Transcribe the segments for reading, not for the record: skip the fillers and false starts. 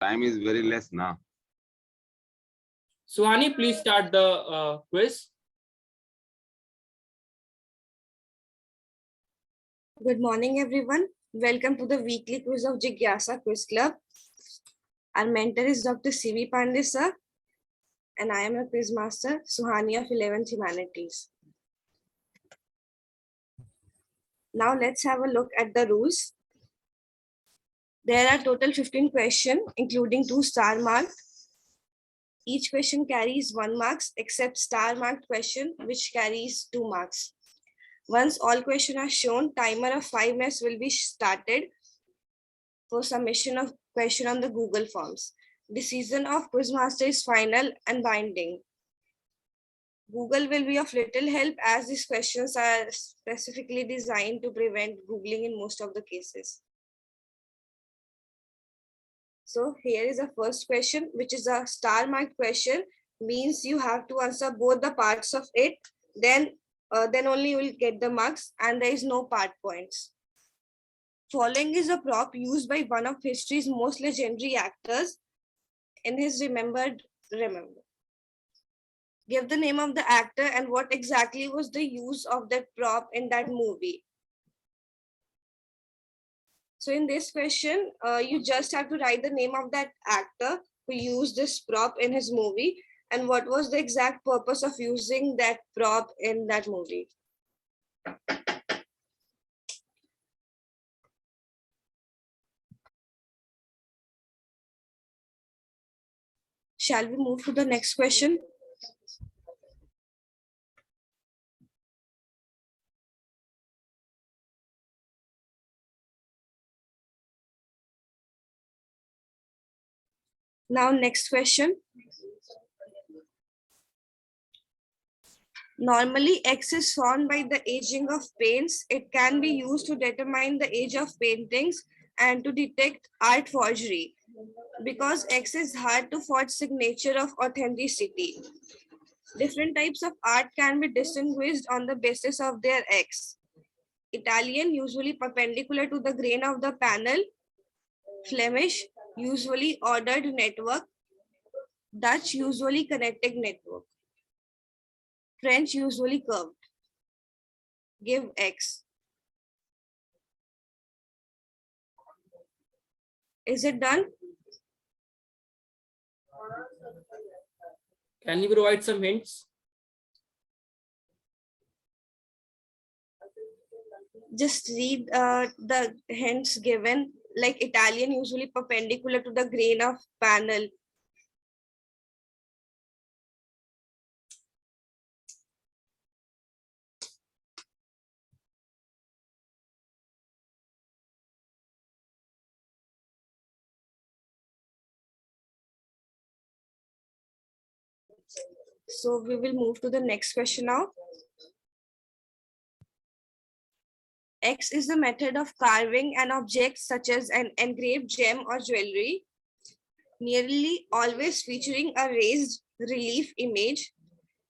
Time is very less now. Suhani, please start the quiz. Good morning, everyone. Welcome to the weekly quiz of Jigyasa Quiz Club. Our mentor is Dr. C.V. Pandey, sir, and I am a quiz master, Suhani of 11th Humanities. Now let's have a look at the rules. There are total 15 questions, including 2 star marked. Each question carries 1 mark, except star marked question, which carries 2 marks. Once all questions are shown, timer of 5 minutes will be started for submission of question on the Google Forms. Decision of Quizmaster is final and binding. Google will be of little help as these questions are specifically designed to prevent Googling in most of the cases. So here is the first question, which is a star marked question, means you have to answer both the parts of it, then only you will get the marks, and there is no part points. Following is a prop used by one of history's most legendary actors in his Remember. Give the name of the actor and what exactly was the use of that prop in that movie. So in this question, you just have to write the name of that actor who used this prop in his movie and what was the exact purpose of using that prop in that movie. Shall we move to the next question? Now, next question. Normally, X is shown by the aging of paints. It can be used to determine the age of paintings and to detect art forgery, because X is hard to forge signature of authenticity. Different types of art can be distinguished on the basis of their X. Italian, usually perpendicular to the grain of the panel. Flemish, usually ordered network. Dutch, usually connected network. French, usually curved. Give X. Is it done? Can you provide some hints? Just read the hints given, like Italian, usually perpendicular to the grain of panel. So we will move to the next question now. X is the method of carving an object such as an engraved gem or jewelry, nearly always featuring a raised relief image.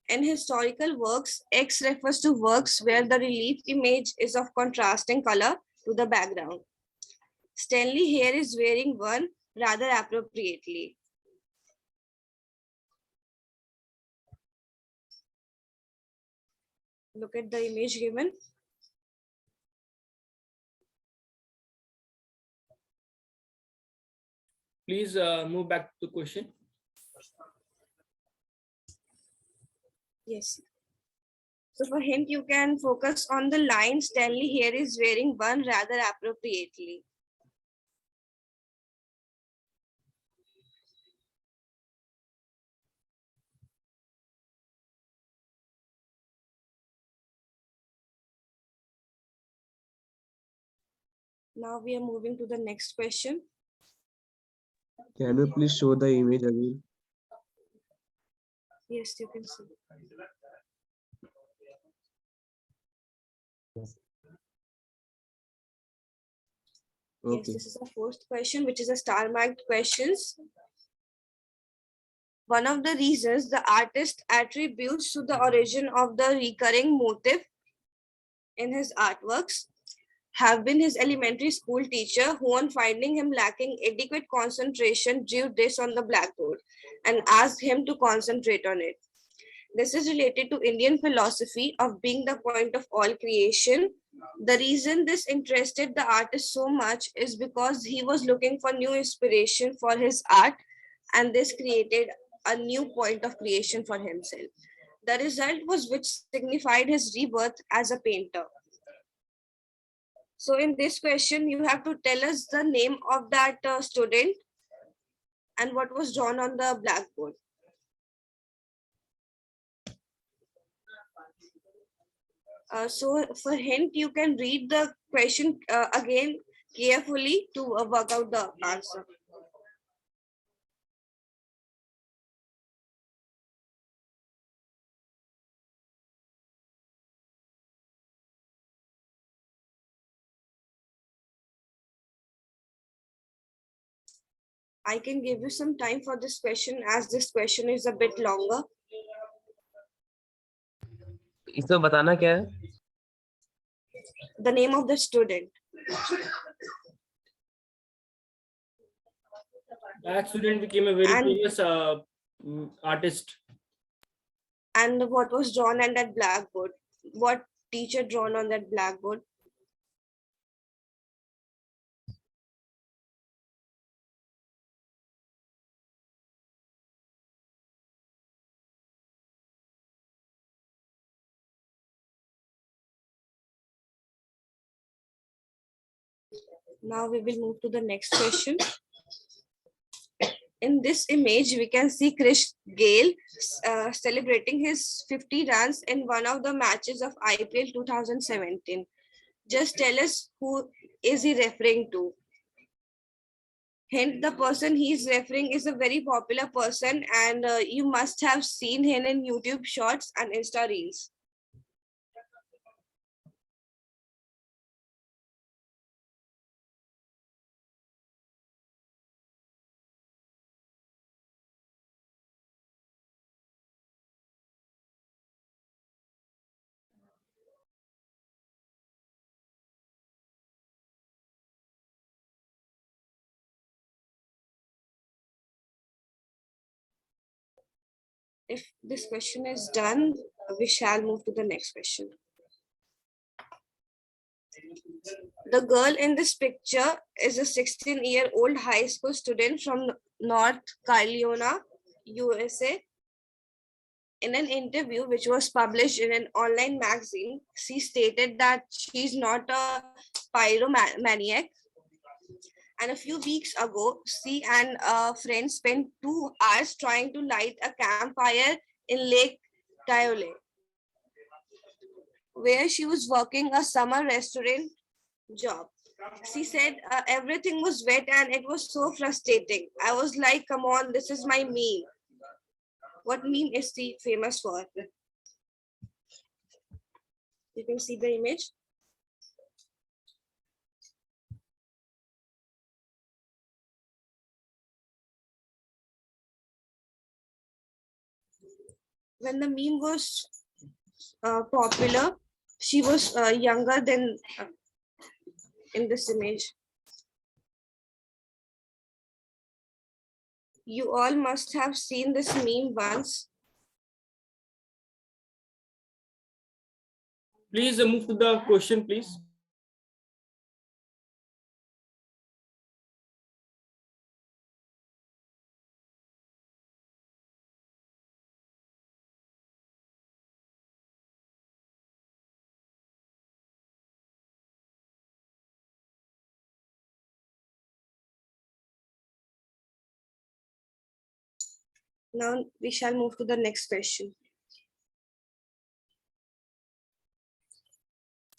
In historical works, X refers to works where the relief image is of contrasting color to the background. Stanley here is wearing one rather appropriately. Look at the image given. Please move back to the question. Yes. So for hint, you can focus on the line, Stanley here is wearing one rather appropriately. Now we are moving to the next question. Can you please show the image again? Yes, you can see. Okay. Yes, this is the first question, which is a star marked questions. One of the reasons the artist attributes to the origin of the recurring motif in his artworks. have been his elementary school teacher, who, on finding him lacking adequate concentration, drew this on the blackboard and asked him to concentrate on it. This is related to Indian philosophy of being the point of all creation. The reason this interested the artist so much is because he was looking for new inspiration for his art, and this created a new point of creation for himself. The result was which signified his rebirth as a painter. So in this question, you have to tell us the name of that student and what was drawn on the blackboard. So for hint, you can read the question again carefully to work out the answer. I can give you some time for this question as this question is a bit longer. इसमें बताना क्या है? The name of the student. That student became a very famous artist. And what was drawn on that blackboard? What teacher drawn on that blackboard? Now we will move to the next question. In this image, we can see Krish Gale celebrating his 50 runs in one of the matches of IPL 2017. Just tell us who is he referring to. Hint, the person he is referring is a very popular person, and you must have seen him in YouTube shorts and Insta reels. If this question is done, we shall move to the next question. The girl in this picture is a 16-year-old high school student from North Carolina, USA. In an interview which was published in an online magazine, she stated that she's not a pyromaniac. And a few weeks ago, she and a friend spent 2 hours trying to light a campfire in Lake Taole, where she was working a summer restaurant job. She said everything was wet and it was so frustrating. I was like, come on, this is my meme. What meme is she famous for? You can see the image. When the meme was popular, she was younger than in this image. You all must have seen this meme once. Please move to the question, please. Now we shall move to the next question.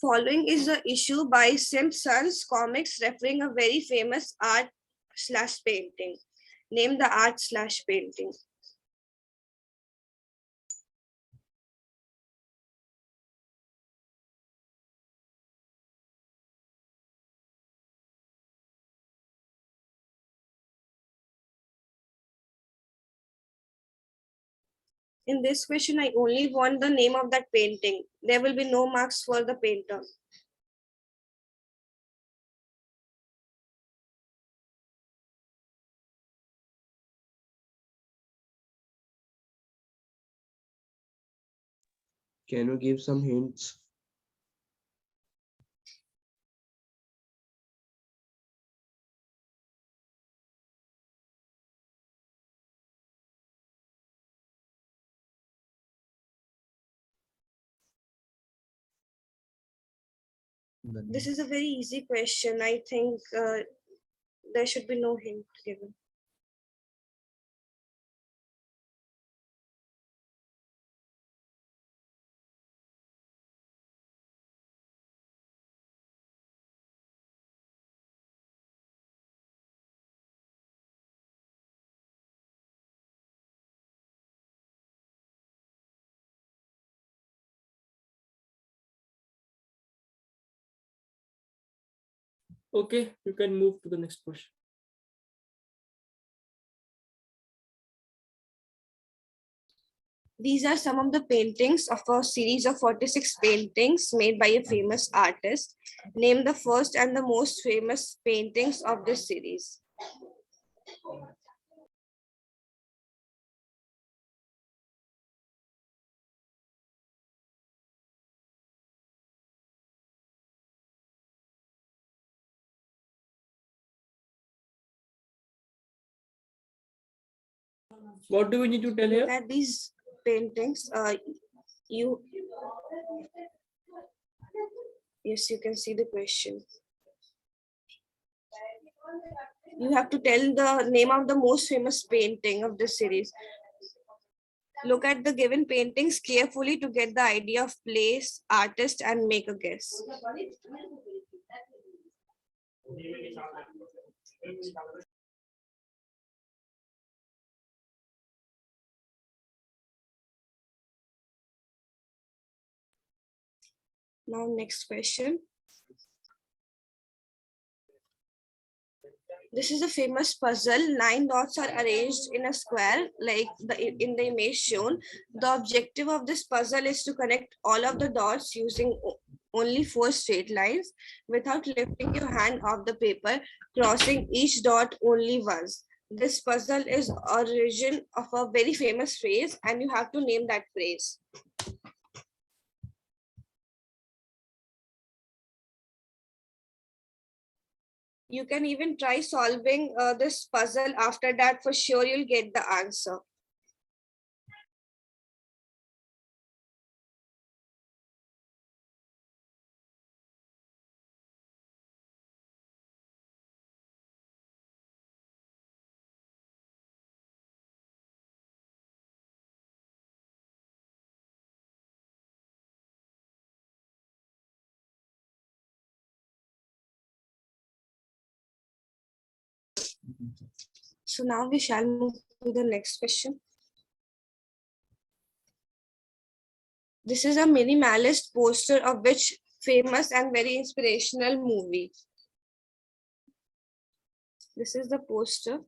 Following is the issue by Simpsons Comics referring a very famous art/painting. Name the art/painting. In this question, I only want the name of that painting. There will be no marks for the painter. Can you give some hints? This is a very easy question. I think there should be no hint given. Okay, you can move to the next question. These are some of the paintings of a series of 46 paintings made by a famous artist. Name the first and the most famous paintings of this series. What do we need to tell Look here? at these paintings. You Yes, you can see the question. You have to tell the name of the most famous painting of this series. Look at the given paintings carefully to get the idea of place, artist, and make a guess. Now, next question. This is a famous puzzle. 9 dots are arranged in a square like in the image shown. The objective of this puzzle is to connect all of the dots using only 4 straight lines without lifting your hand off the paper, crossing each dot only once. This puzzle is origin of a very famous phrase and you have to name that phrase. You can even try solving this puzzle after that. For sure, you'll get the answer. So now we shall move to the next question. This is a minimalist poster of which famous and very inspirational movie. This is the poster.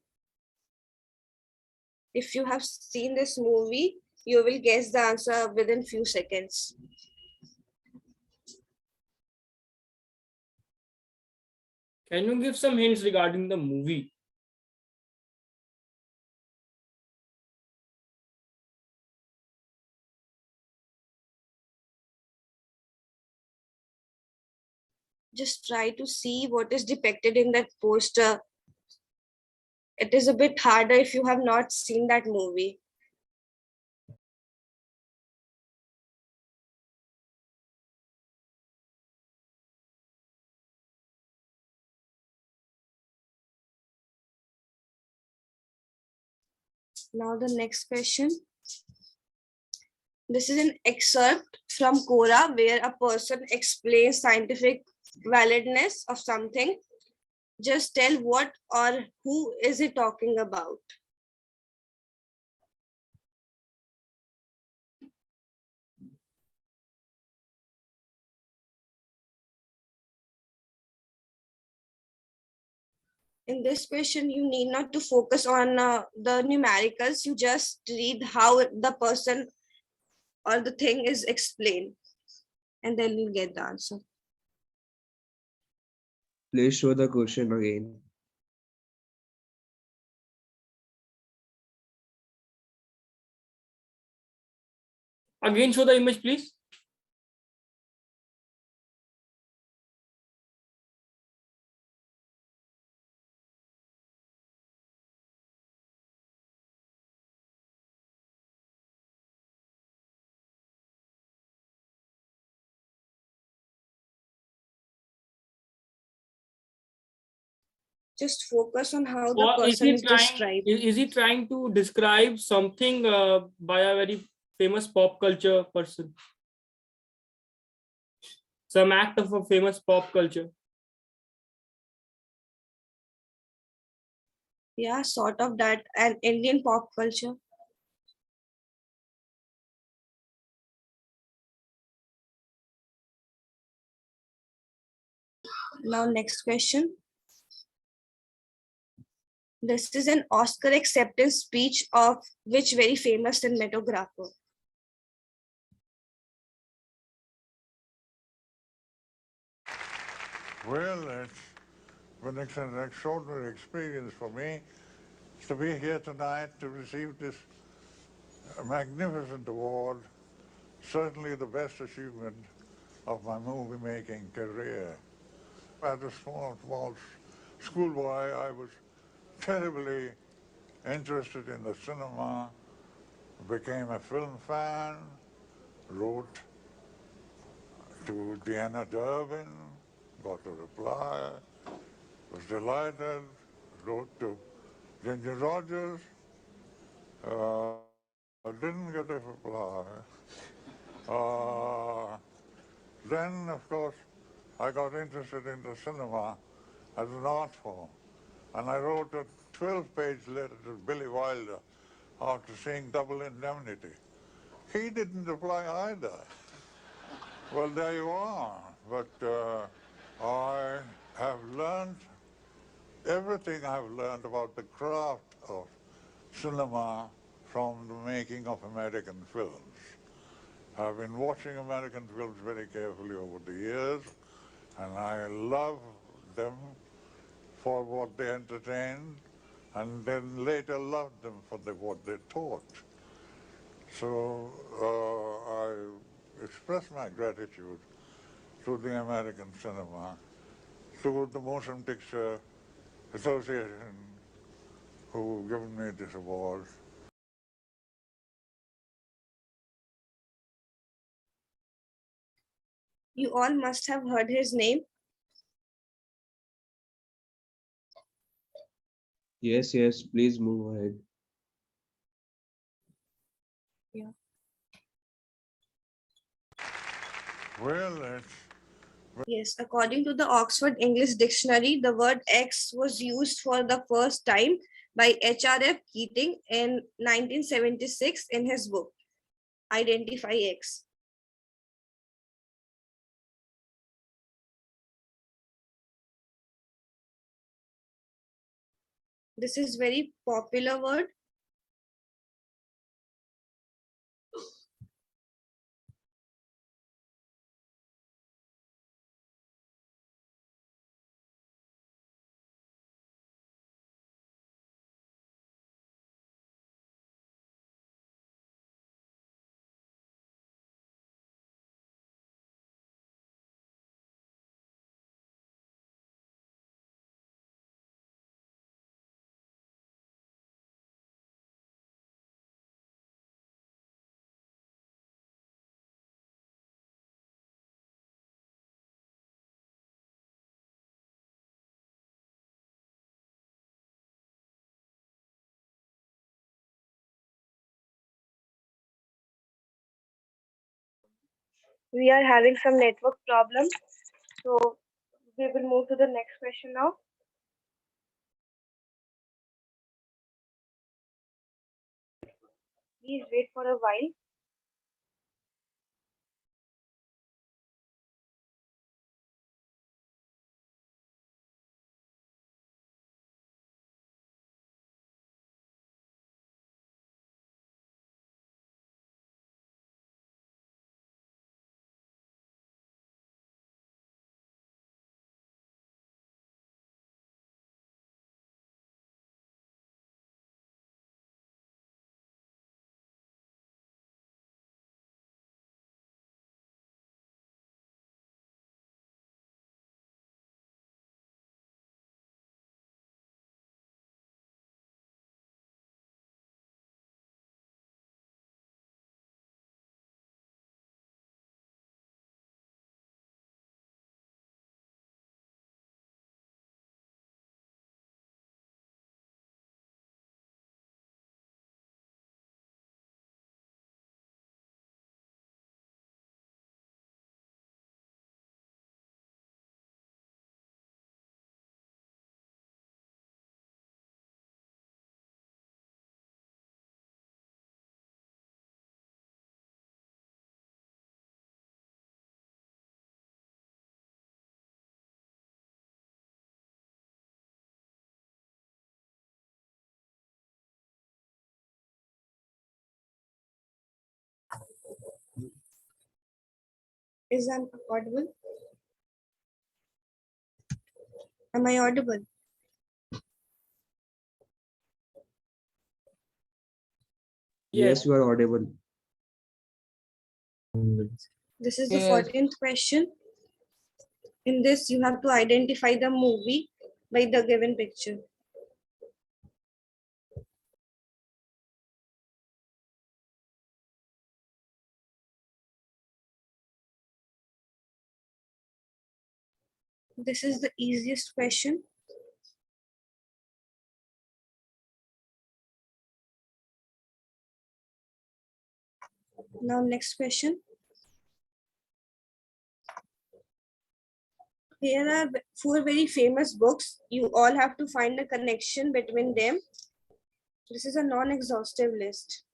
If you have seen this movie, you will guess the answer within few seconds. Can you give some hints regarding the movie? Just try to see what is depicted in that poster. It is a bit harder if you have not seen that movie. Now the next question. This is an excerpt from Quora where a person explains scientific validness of something. Just tell what or who is it talking about. In this question, you need not to focus on the numericals. You just read how the person or the thing is explained, and then you'll get the answer. Please show the question again. Again, show the image, please. just focus on how the Or person is described. is he trying to describe something by a very famous pop culture person? Some act of a famous pop culture. Yeah, sort of that, an Indian pop culture. Now, next question. This is an Oscar acceptance speech of which very famous cinematographer? Well, it's been an extraordinary experience for me to be here tonight to receive this magnificent award, certainly the best achievement of my movie-making career. As a small schoolboy, I was terribly interested in the cinema, became a film fan, wrote to Deanna Durbin, got a reply, was delighted, wrote to Ginger Rogers, didn't get a reply. Then, of course, I got interested in the cinema as an art form. And I wrote a 12-page letter to Billy Wilder after seeing Double Indemnity. He didn't reply either. Well, there you are. But I have learned everything I've learned about the craft of cinema from the making of American films. I've been watching American films very carefully over the years, and I love them for what they entertained, and then later loved them for what they taught. So I express my gratitude to the American cinema, to the Motion Picture Association, who given me this award. You all must have heard his name. Yes, yes, please move ahead. Yeah. Well, it's Yes, according to the Oxford English Dictionary, the word X was used for the first time by H.R.F. Keating in 1976 in his book, Identify X. This is very popular word. We are having some network problems, so we will move to the next question now. Please wait for a while. Is I audible? Am I audible? Yes, you are audible. This is the Yes. 14th question. In this, you have to identify the movie by the given picture. This is the easiest question. Now, next question. Here are four very famous books. You all have to find a connection between them. This is a non-exhaustive list.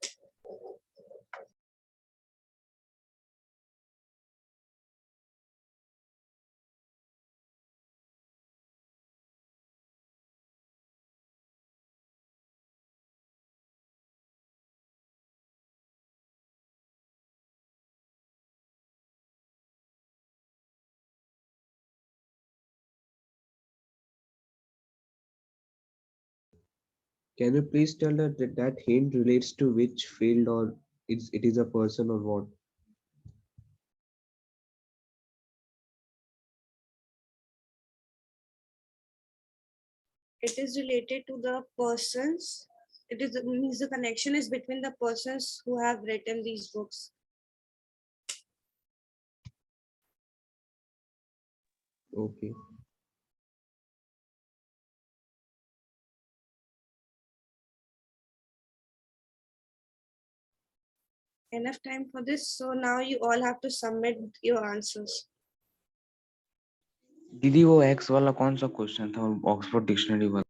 Can you please tell that hint relates to which field, or it is a person, or what? It is related to the persons. It is means the connection is between the persons who have written these books. Okay. Enough time for this. So now you all have to submit your answers. दीदी वो x वाला कौन सा question था Oxford dictionary वाला?